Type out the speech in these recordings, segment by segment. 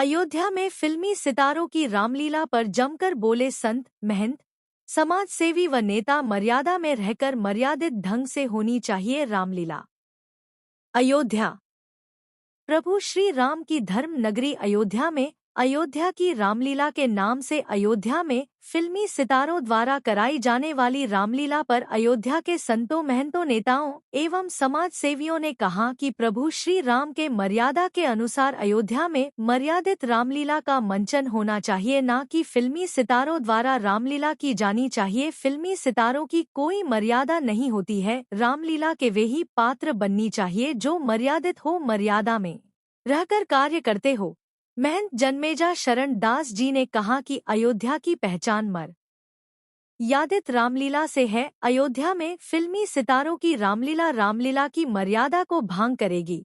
अयोध्या में फिल्मी सितारों की रामलीला पर जमकर बोले संत महंत, समाज सेवी व नेता। मर्यादा में रहकर मर्यादित ढंग से होनी चाहिए रामलीला। अयोध्या। प्रभु श्री राम की धर्म नगरी अयोध्या में अयोध्या की रामलीला के नाम से अयोध्या में फिल्मी सितारों द्वारा कराई जाने वाली रामलीला पर अयोध्या के संतों महंतों नेताओं एवं समाज सेवियों ने कहा कि प्रभु श्री राम के मर्यादा के अनुसार अयोध्या में मर्यादित रामलीला का मंचन होना चाहिए, न कि फिल्मी सितारों द्वारा रामलीला की जानी चाहिए। फिल्मी सितारों की कोई मर्यादा नहीं होती है। रामलीला के वे ही पात्र बननी चाहिए जो मर्यादित हो, मर्यादा में रहकर कार्य करते हो। महंत जन्मेजा शरण दास जी ने कहा कि अयोध्या की पहचान मर्यादित रामलीला से है। अयोध्या में फिल्मी सितारों की रामलीला की मर्यादा को भंग करेगी।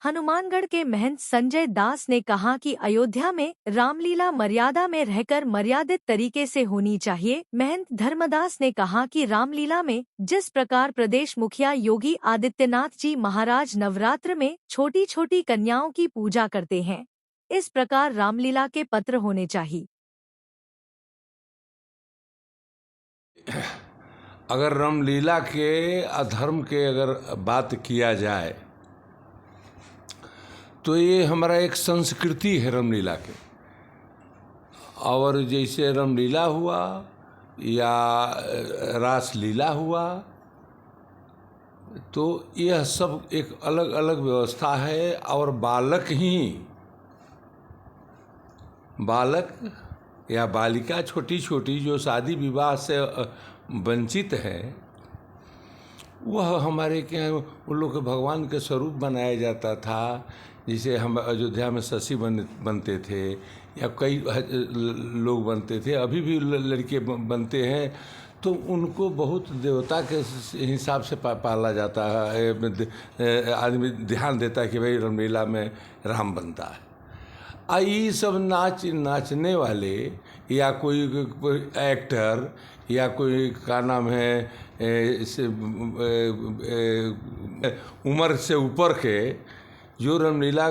हनुमानगढ़ के महंत संजय दास ने कहा कि अयोध्या में रामलीला मर्यादा में रहकर मर्यादित तरीके से होनी चाहिए। महंत धर्मदास ने कहा कि रामलीला में जिस प्रकार प्रदेश मुखिया योगी आदित्यनाथ जी महाराज नवरात्र में छोटी छोटी कन्याओं की पूजा करते हैं, इस प्रकार रामलीला के पत्र होने चाहिए। अगर रामलीला के अधर्म के अगर बात किया जाए तो ये हमारा एक संस्कृति है रामलीला के। और जैसे रामलीला हुआ या रासलीला हुआ तो यह सब एक अलग अलग व्यवस्था है। और बालक या बालिका छोटी छोटी जो शादी विवाह से वंचित है, वह हमारे के उन लोग के भगवान के स्वरूप बनाया जाता था। जिसे हम अयोध्या में शशि बनते थे या कई लोग बनते थे, अभी भी लड़के बनते हैं, तो उनको बहुत देवता के हिसाब से पाला जाता है। आदमी ध्यान देता है कि भाई रामलीला में राम बनता है। ये सब नाचने वाले या कोई एक्टर या कोई का नाम है उम्र से ऊपर के जो रामलीला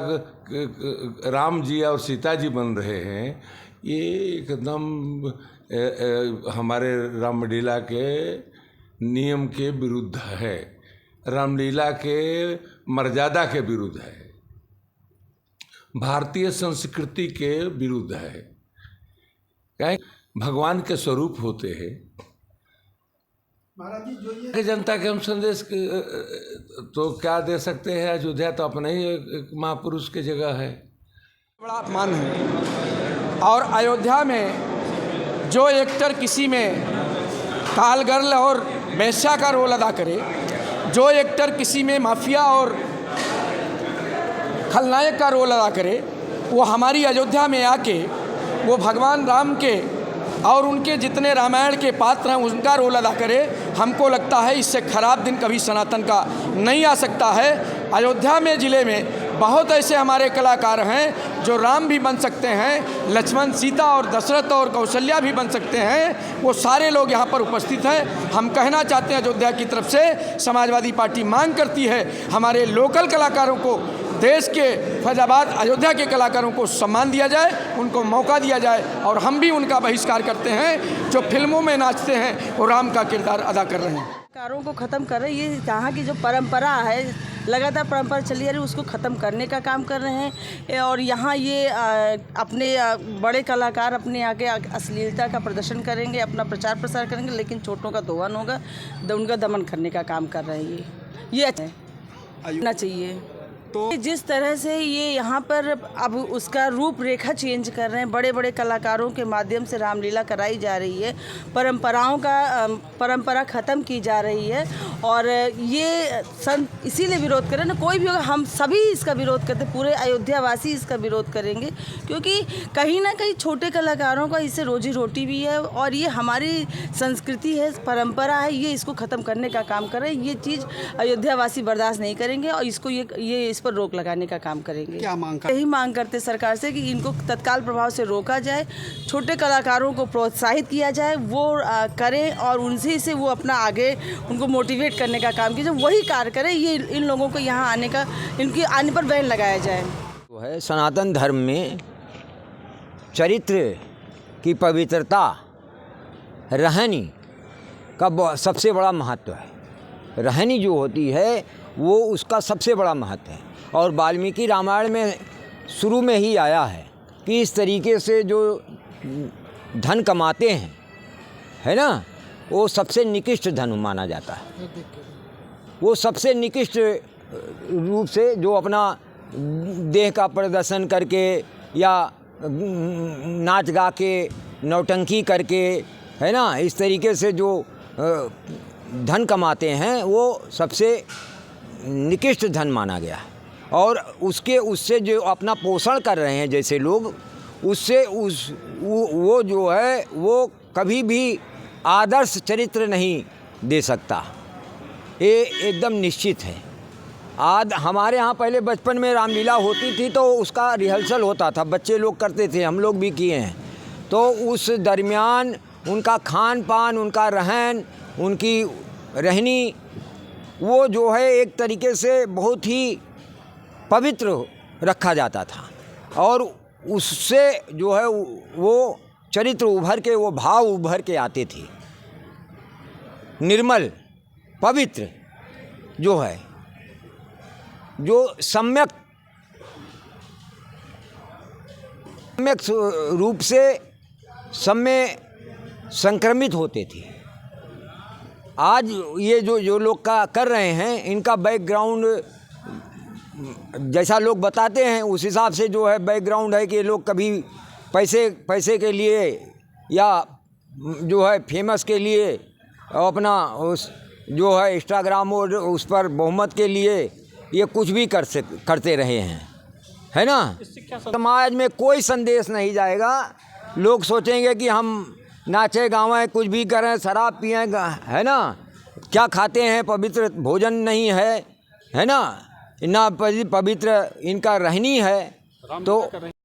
राम जी और सीता जी बन रहे हैं, ये एकदम हमारे रामलीला के नियम के विरुद्ध है, रामलीला के मर्यादा के विरुद्ध है, भारतीय संस्कृति के विरुद्ध है। क्या भगवान के स्वरूप होते हैं। महाराज जी जो ये जनता के हम संदेश तो क्या दे सकते हैं। अयोध्या तो अपने ही एक महापुरुष की जगह है, बड़ा अपमान है। और अयोध्या में जो एक्टर किसी में काल गर्ल और वेश्या का रोल अदा करे, जो एक्टर किसी में माफिया और खलनायक का रोल अदा करे, वो हमारी अयोध्या में आके वो भगवान राम के और उनके जितने रामायण के पात्र हैं उनका रोल अदा करे, हमको लगता है इससे खराब दिन कभी सनातन का नहीं आ सकता है। अयोध्या में ज़िले में बहुत ऐसे हमारे कलाकार हैं जो राम भी बन सकते हैं, लक्ष्मण सीता और दशरथ और कौशल्या भी बन सकते हैं। वो सारे लोग यहाँ पर उपस्थित हैं। हम कहना चाहते हैं अयोध्या की तरफ से समाजवादी पार्टी मांग करती है हमारे लोकल कलाकारों को, देश के फैजाबाद अयोध्या के कलाकारों को सम्मान दिया जाए, उनको मौका दिया जाए। और हम भी उनका बहिष्कार करते हैं जो फिल्मों में नाचते हैं वो राम का किरदार अदा कर रहे हैं। कलाकारों को ख़त्म कर रहे हैं। ये यहाँ की जो परंपरा है, लगातार परंपरा चली आ रही है, उसको ख़त्म करने का काम कर रहे हैं। और यहाँ ये अपने बड़े कलाकार अपने आगे अश्लीलता का प्रदर्शन करेंगे, अपना प्रचार प्रसार करेंगे, लेकिन छोटों का दोहन होगा, उनका दमन करने का काम कर रहे हैं। ये होना चाहिए। तो जिस तरह से ये यहाँ पर अब उसका रूपरेखा चेंज कर रहे हैं, बड़े बड़े कलाकारों के माध्यम से रामलीला कराई जा रही है, परंपरा ख़त्म की जा रही है। और ये इसीलिए विरोध करें ना, कोई भी होगा, हम सभी इसका विरोध करते, पूरे अयोध्या वासी इसका विरोध करेंगे, क्योंकि कहीं ना कहीं छोटे कलाकारों का इससे रोजी रोटी भी है और ये हमारी संस्कृति है, परंपरा है, ये इसको ख़त्म करने का काम कर रहे हैं। ये चीज़ अयोध्या वासी बर्दाश्त नहीं करेंगे और इसको ये इस पर रोक लगाने का काम करेंगे। क्या मांग यही मांग करते सरकार से कि इनको तत्काल प्रभाव से रोका जाए, छोटे कलाकारों को प्रोत्साहित किया जाए, वो करें और उनसे से वो अपना आगे उनको मोटिवेट करने का काम कीजिए, वही कार्य करें। ये इन लोगों को यहाँ आने का, इनके आने पर बैन लगाया जाए। वो है सनातन धर्म में चरित्र की पवित्रता, रहनी का सबसे बड़ा महत्व है। रहनी जो होती है वो उसका सबसे बड़ा महत्व है। और वाल्मीकि रामायण में शुरू में ही आया है कि इस तरीके से जो धन कमाते हैं, है ना, वो सबसे निकृष्ट धन माना जाता है। वो सबसे निकृष्ट रूप से जो अपना देह का प्रदर्शन करके या नाच गा के नौटंकी करके, है ना, इस तरीके से जो धन कमाते हैं वो सबसे निकृष्ट धन माना गया है। और उससे जो अपना पोषण कर रहे हैं जैसे लोग, उससे वो जो है वो कभी भी आदर्श चरित्र नहीं दे सकता, ये एकदम निश्चित है। हमारे यहाँ पहले बचपन में रामलीला होती थी तो उसका रिहर्सल होता था, बच्चे लोग करते थे, हम लोग भी किए हैं। तो उस दरमियान उनका खान पान, उनका रहन, उनकी रहनी, वो जो है एक तरीके से बहुत ही पवित्र रखा जाता था। और उससे जो है वो चरित्र उभर के, वो भाव उभर के आते थे। निर्मल पवित्र जो है, जो सम्यक रूप से सब में संक्रमित होते थे। आज ये जो लोग का कर रहे हैं, इनका बैकग्राउंड जैसा लोग बताते हैं उस हिसाब से जो है बैकग्राउंड है कि ये लोग कभी पैसे के लिए या जो है फेमस के लिए अपना उस जो है इंस्टाग्राम और उस पर बहुमत के लिए ये कुछ भी करते रहे हैं, है ना। समाज में कोई संदेश नहीं जाएगा। लोग सोचेंगे कि हम नाचे गावें, कुछ भी करें, शराब पिएं, है ना, क्या खाते हैं, पवित्र भोजन नहीं है, है ना, ना पवित्र इनका रहनी है। तो